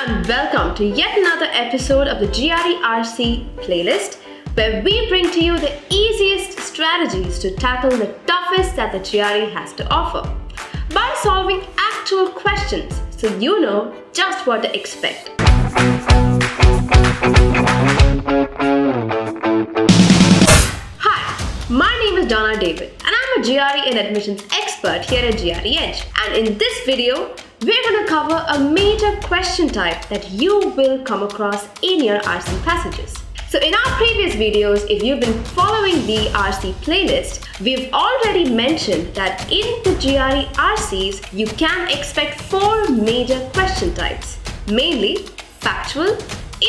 and welcome to yet another episode of the GRE/RC playlist, where we bring to you the easiest strategies to tackle the toughest that the GRE has to offer by solving actual questions so you know just what to expect. Hi, my name is Donna David and I'm a GRE and admissions expert here at GRE Edge, and in this video we're going to cover a major question type that you will come across in your RC passages. So in our previous videos, if you've been following the RC playlist, we've already mentioned that in the GRE RCs, you can expect 4 major question types, mainly factual,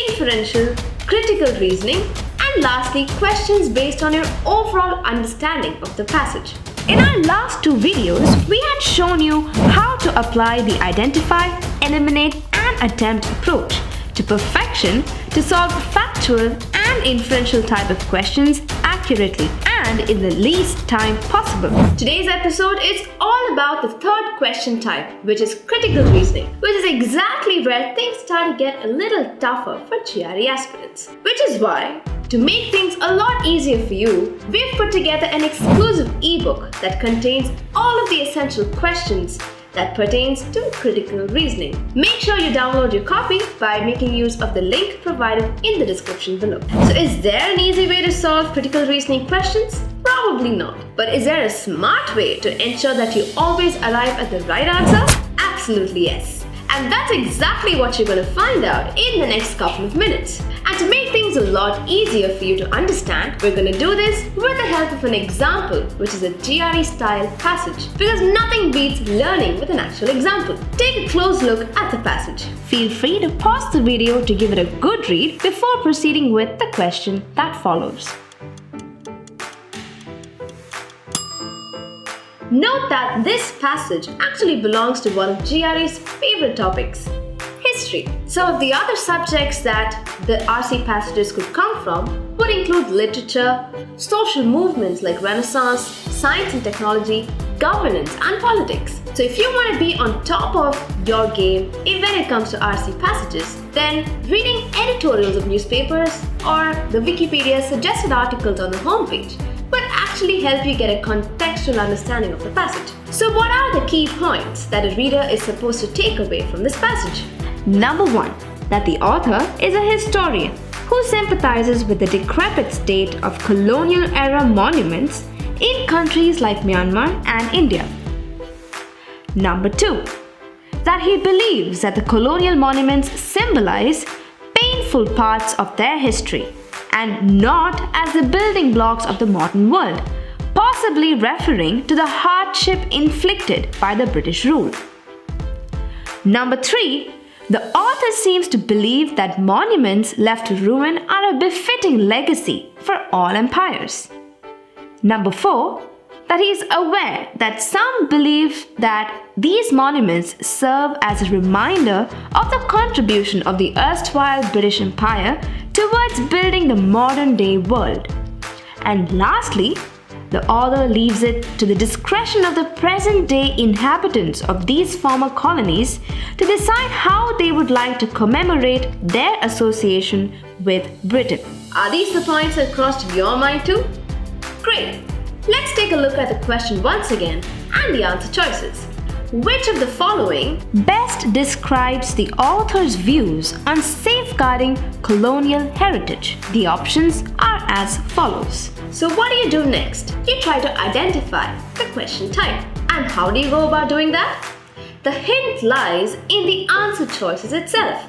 inferential, critical reasoning, and lastly, questions based on your overall understanding of the passage. In our last 2 videos, we had shown you how to apply the identify, eliminate, and attempt approach to perfection to solve factual and inferential type of questions accurately and in the least time possible. Today's episode is all about the third question type, which is critical reasoning, which is exactly where things start to get a little tougher for GRE aspirants. Which is why, to make things a lot easier for you, we've put together an exclusive ebook that contains all of the essential questions that pertains to critical reasoning. Make sure you download your copy by making use of the link provided in the description below. So is there an easy way to solve critical reasoning questions? Probably not. But is there a smart way to ensure that you always arrive at the right answer? Absolutely yes. And that's exactly what you're going to find out in the next couple of minutes. And to make things a lot easier for you to understand, we're going to do this with the help of an example, which is a GRE style passage, because nothing beats learning with an actual example. Take a close look at the passage. Feel free to pause the video to give it a good read before proceeding with the question that follows. Note that this passage actually belongs to one of GRE's favorite topics, history. Some of the other subjects that the RC passages could come from would include literature, social movements like Renaissance, science and technology, governance, and politics. So if you want to be on top of your game when it comes to RC passages, then reading editorials of newspapers or the Wikipedia suggested articles on the homepage will actually help you get a contextual understanding of the passage. So what are the key points that a reader is supposed to take away from this passage? Number 1, that the author is a historian who sympathizes with the decrepit state of colonial era monuments in countries like Myanmar and India. Number 2, that he believes that the colonial monuments symbolize painful parts of their history and not as the building blocks of the modern world, possibly referring to the hardship inflicted by the British rule. Number 3, the author seems to believe that monuments left to ruin are a befitting legacy for all empires. Number 4, that he is aware that some believe that these monuments serve as a reminder of the contribution of the erstwhile British Empire towards building the modern-day world. And lastly, the author leaves it to the discretion of the present-day inhabitants of these former colonies to decide how they would like to commemorate their association with Britain. Are these the points that crossed your mind too? Great! Let's take a look at the question once again and the answer choices. Which of the following best describes the author's views on safeguarding colonial heritage? The options are as follows. So what do you do next? You try to identify the question type. And how do you go about doing that? The hint lies in the answer choices itself.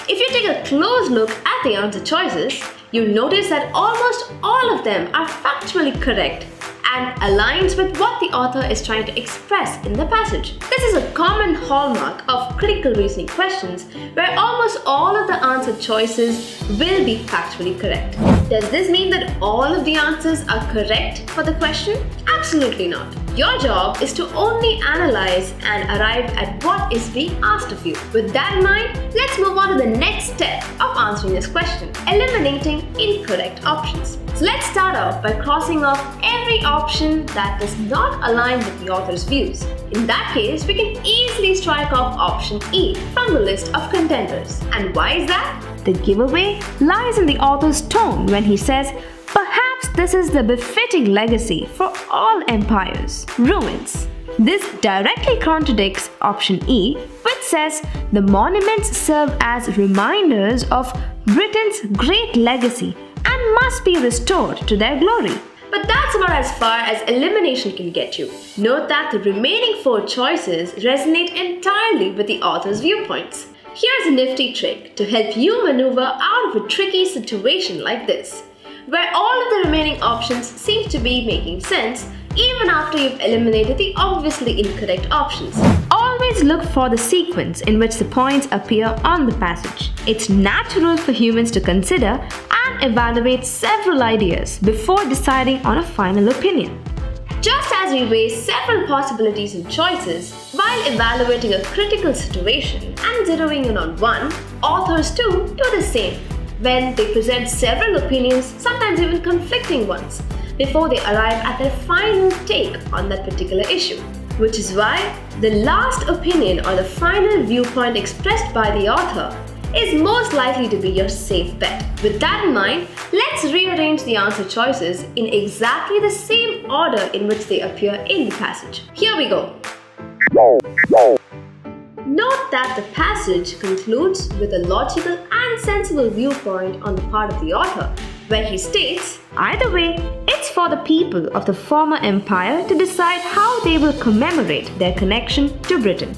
If you take a close look at the answer choices, you'll notice that almost all of them are factually correct and aligns with what the author is trying to express in the passage. This is a common hallmark of critical reasoning questions where almost all of the answer choices will be factually correct. Does this mean that all of the answers are correct for the question? Absolutely not. Your job is to only analyze and arrive at what is being asked of you. With that in mind, let's move on to the next step of answering this question, eliminating incorrect options. So let's start off by crossing off every option that does not align with the author's views. In that case, we can easily strike off option E from the list of contenders. And why is that? The giveaway lies in the author's tone when he says, "Perhaps this is the befitting legacy for all empires, ruins." This directly contradicts option E, which says the monuments serve as reminders of Britain's great legacy and must be restored to their glory. But that's about as far as elimination can get you. Note that the remaining 4 choices resonate entirely with the author's viewpoints. Here's a nifty trick to help you maneuver out of a tricky situation like this, where all of the remaining options seem to be making sense even after you've eliminated the obviously incorrect options. Always look for the sequence in which the points appear on the passage. It's natural for humans to consider and evaluate several ideas before deciding on a final opinion. Just as we weigh several possibilities and choices while evaluating a critical situation and zeroing in on one, authors too do the same when they present several opinions, sometimes even conflicting ones, before they arrive at their final take on that particular issue. Which is why the last opinion or the final viewpoint expressed by the author is most likely to be your safe bet. With that in mind, let's rearrange the answer choices in exactly the same order in which they appear in the passage. Here we go. Note that the passage concludes with a logical and sensible viewpoint on the part of the author, where he states, Either way, it's for the people of the former empire to decide how they will commemorate their connection to Britain,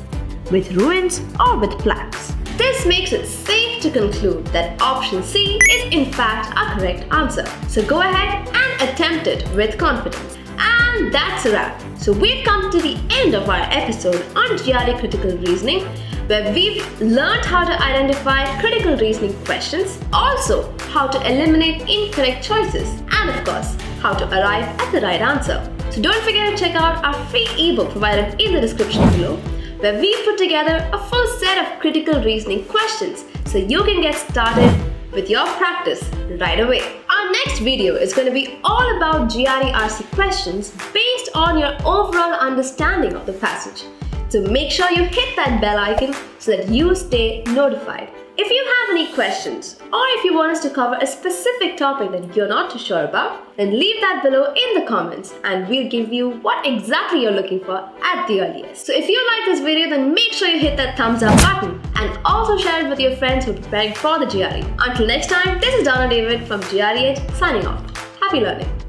with ruins or with plaques. This makes it safe to conclude that option C is in fact a correct answer. So go ahead and attempt it with confidence. And that's a wrap. So we've come to the end of our episode on GRE Critical Reasoning, where we've learned how to identify critical reasoning questions, also how to eliminate incorrect choices, and of course, how to arrive at the right answer. So don't forget to check out our free ebook provided in the description below, where we put together a full set of critical reasoning questions so you can get started with your practice right away. Our next video is going to be all about GRE RC questions based on your overall understanding of the passage. So make sure you hit that bell icon so that you stay notified. If you have any questions or if you want us to cover a specific topic that you're not too sure about, then leave that below in the comments and we'll give you what exactly you're looking for at the earliest. So if you like this video, then make sure you hit that thumbs up button and also share it with your friends who are preparing for the GRE. Until next time, this is Donna David from GRE Edge signing off. Happy learning!